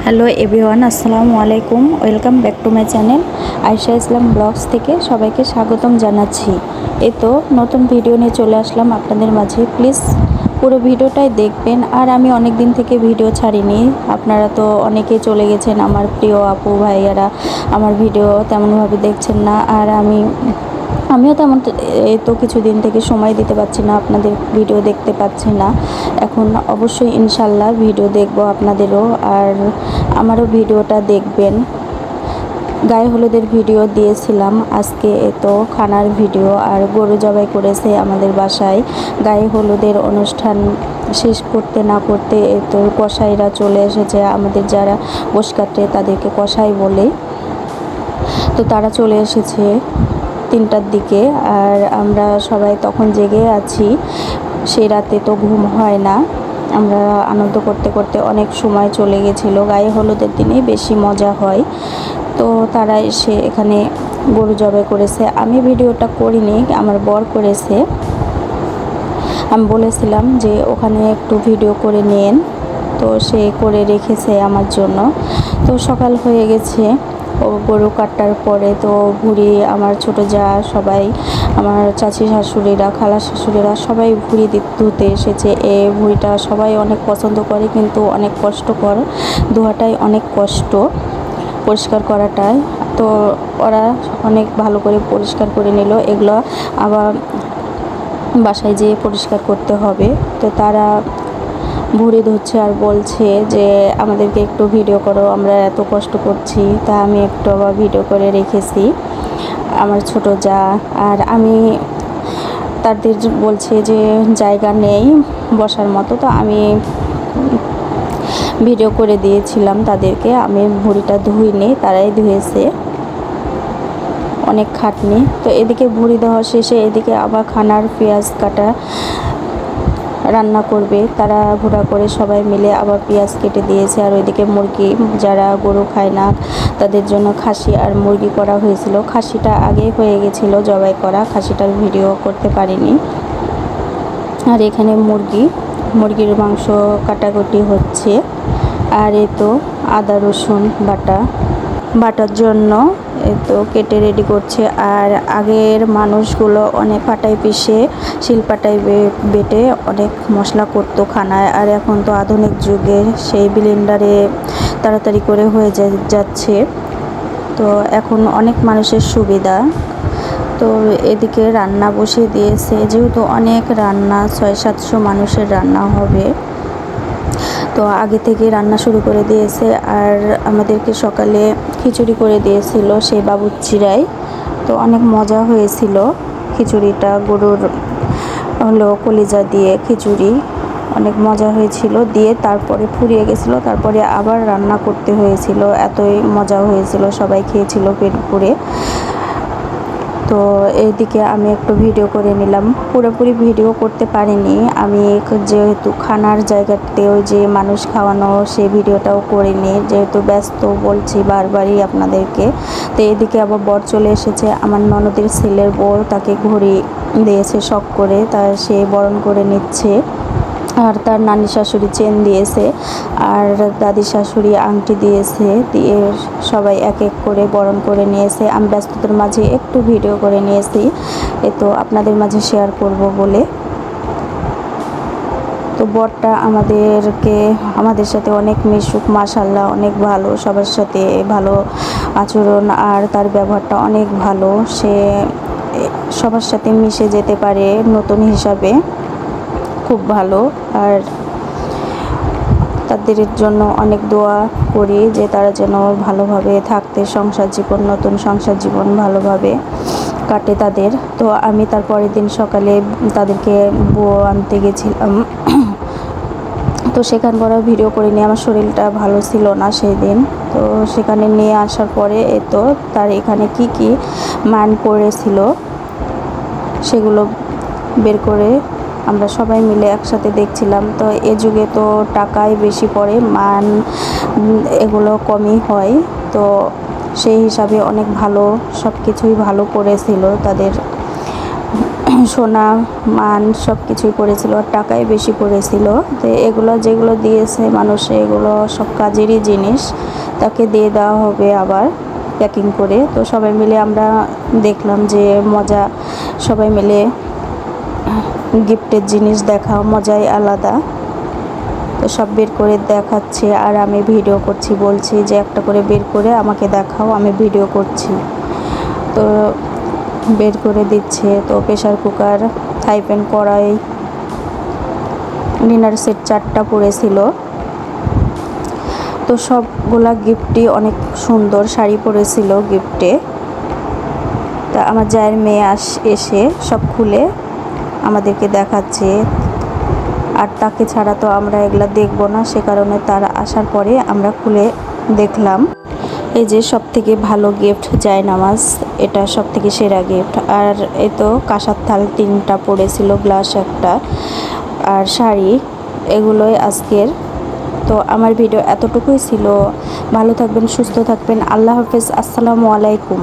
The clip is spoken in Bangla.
হ্যালো এভরিওয়ান, আসসালামু আলাইকুম। Welcome back to my channel Ayesha Islam vlogs থেকে সবাইকে স্বাগতম জানাচ্ছি। এই তো নতুন ভিডিও নিয়ে চলে আসলাম আপনাদের মাঝে। প্লিজ পুরো ভিডিওটাই দেখবেন। আর আমি অনেক দিন থেকে ভিডিও ছাড়িনি, আপনারা তো অনেকেই চলে গেছেন, আমার প্রিয় আপু ভাইয়ারা আমার ভিডিও তেমনভাবে দেখছেন না। আর আমিও তেমন এই তো কিছুদিন থেকে সময় দিতে পারছি না, আপনাদের ভিডিও দেখতে পাচ্ছি না। এখন অবশ্যই ইনশাল্লাহ ভিডিও দেখব আপনাদেরও, আর আমারও ভিডিওটা দেখবেন। গায়ে হলুদের ভিডিও দিয়েছিলাম, আজকে তো খানার ভিডিও। আর গরু জবাই করেছে আমাদের বাসায়। গায়ে হলুদের অনুষ্ঠান শেষ করতে না করতে তো কসাইরা চলে এসেছে, আমাদের যারা গোশ কাটে তাদেরকে কসাই বলে। তো তারা চলে এসেছে 3টার দিকে, আর আমরা সবাই তখন জেগে আছি। সেই রাতে তো ঘুম হয় না, আমরা আনন্দ করতে করতে অনেক সময় চলে গেছিলো। গায়ে হলুদের দিনে বেশি মজা হয়। তো তারা এসে এখানে গরু জবাই করেছে। আমি ভিডিওটা করিনি, আমার বর করেছে। আমি বলেছিলাম যে ওখানে একটু ভিডিও করে নিন, তো সে করে রেখেছে আমার জন্য। তো সকাল হয়ে গেছে, ও গরু কাটার পরে তো ভুঁড়ি আমার ছোটো যা সবাই, আমার চাচি শাশুড়িরা, খালা শাশুড়িরা সবাই ভুঁড়ি ধুতে এসেছে। এই ভুঁড়িটা সবাই অনেক পছন্দ করে, কিন্তু অনেক কষ্টকর, ধোয়াটাই অনেক কষ্ট, পরিষ্কার করাটাই। তো ওরা অনেক ভালো করে পরিষ্কার করে নিল। এগুলো আবার বাসায় যেয়ে পরিষ্কার করতে হবে। তো তারা ভুঁড়ি ধুচ্ছে আর বলছে যে আমাদেরকে একটু ভিডিও করো, আমরা এত কষ্ট করছি। তা আমি একটু আবার ভিডিও করে রেখেছি, আমার ছোট যা আর আমি। তাদের বলছে যে জায়গা নেই বসার মতো, তো আমি ভিডিও করে দিয়েছিলাম তাদেরকে। আমি ভুঁড়িটা ধুইনি, তারাই ধুয়েছে, অনেক খাটনি। তো এদিকে ভুঁড়ি দেওয়া শেষে এদিকে আবার খানার পেঁয়াজ কাটা রান্না করবে, তারা ঘোরা করে সবাই মিলে আবার পেঁয়াজ কেটে দিয়েছে। আর ওইদিকে মুরগি, যারা গরু খায় না তাদের জন্য খাসি আর মুরগি করা হয়েছিল। খাসিটা আগে হয়ে গেছিলো জবাই করা, খাসিটার ভিডিও করতে পারিনি। আর এখানে মুরগির মাংস কাটাকুটি হচ্ছে। আর এ তো আদা রসুন বাটার জন্য তো কেটে রেডি করছে। আর আগের মানুষগুলো অনেক পাটায় পিষে, শিলপাটায় বেটে অনেক মশলা করতো খানায়। আর এখন তো আধুনিক যুগে সেই ব্লেন্ডারে তাড়াতাড়ি করে হয়ে যাচ্ছে। তো এখন অনেক মানুষের সুবিধা। তো এদিকে রান্না বসিয়ে দিয়েছে, যেহেতু অনেক রান্না, 600-700 মানুষের রান্না হবে, তো আগে থেকে রান্না শুরু করে দিয়েছে। আর আমাদেরকে সকালে খিচুড়ি করে দিয়েছিল সেই বাবুর্চিরাই। তো অনেক মজা হয়েছিল খিচুড়িটা, গরুর হলো কলিজা দিয়ে খিচুড়ি, অনেক মজা হয়েছিল। দিয়ে তারপরে ফুরিয়ে গেছিলো, তারপরে আবার রান্না করতে হয়েছিল, এতই মজা হয়েছিল, সবাই খেয়েছিল পেট পুরে। তো এইদিকে আমি একটু ভিডিও করে নিলাম, পুরোপুরি ভিডিও করতে পারিনি আমি, যেহেতু খানার জায়গাতে ওই যে মানুষ খাওয়ানো সেই ভিডিওটাও করিনি, যেহেতু ব্যস্ত বলছি বারবারই আপনাদেরকে। তো এদিকে আবার বর চলে এসেছে, আমার ননদের ছেলের বর, তাকে ঘড়ি দিয়েছে শখ করে, তার সে বরণ করে নিচ্ছে। আর তার নানি শাশুড়ি চেন দিয়েছে, আর দাদি শাশুড়ি আংটি দিয়েছে, দিয়ে সবাই এক এক করে বরণ করে নিয়েছে। আমি ব্যস্ততার মাঝে একটু ভিডিও করে নিয়েছি, এ তো আপনাদের মাঝে শেয়ার করব বলে। তো বরটা আমাদের সাথে অনেক মিশুক, মাশাল্লাহ অনেক ভালো, সবার সাথে ভালো আচরণ, আর তার ব্যবহারটা অনেক ভালো। সে সবার সাথে মিশে যেতে পারে নতুন হিসাবে, খুব ভালো। আর তাদের জন্য অনেক দোয়া করি যে তারা যেন ভালোভাবে থাকতে, নতুন সংসার জীবন ভালোভাবে কাটে তাদের। তো আমি তার পরের দিন সকালে তাদেরকে বউ আনতে গেছিলাম। তো সেখানকার ভিডিও করে নিয়ে, আমার শরীরটা ভালো ছিল না সেই দিন। তো সেখানে নিয়ে আসার পরে তো তার এখানে কি মান পড়েছিল সেগুলো বের করে আমরা সবাই মিলে একসাথে দেখছিলাম। তো এ যুগে তো টাকাই বেশি পড়ে, মান এগুলো কমই হয়। তো সেই হিসাবে অনেক ভালো, সব কিছুই ভালো করেছিল তাদের সোনা মান সব কিছুই পড়েছিল, আর টাকাই বেশি পড়েছিল। তো এগুলো যেগুলো দিয়েছে মানুষে, এগুলো সব কাজেরই জিনিস, তাকে দিয়ে দেওয়া হবে আবার প্যাকিং করে। তো সবাই মিলে আমরা দেখলাম যে মজা, সবাই মিলে গিফটের জিনিস দেখা মজাই আলাদা। তো সব বের করে দেখাচ্ছে আর আমি ভিডিও করছি, বলছি যে একটা করে বের করে আমাকে দেখাও, আমি ভিডিও করছি। তো বের করে দিচ্ছে। তো প্রেশার কুকার, ফ্রাই প্যান, কড়াই, ডিনার সেট 4টা পড়েছিল। তো সবগুলা গিফটই অনেক সুন্দর, শাড়ি পরেছিল গিফটে। তা আমার জায়ের মেয়ে এসে সব খুলে আমাদেরকে দেখাচ্ছে, আর তাকে ছাড়া তো আমরা এগুলা দেখবো না, সে কারণে তার আসার পরে আমরা খুলে দেখলাম। এই যে সব থেকে ভালো গিফট জায়নামাজ, এটা সব থেকে সেরা গিফট। আর এই তো কাঁসার থাল 3টা পড়েছিল, গ্লাস একটা, আর শাড়ি, এগুলোই আজকের। তো আমার ভিডিও এতটুকুই ছিল। ভালো থাকবেন, সুস্থ থাকবেন, আল্লাহ হাফেজ, আসসালামু আলাইকুম।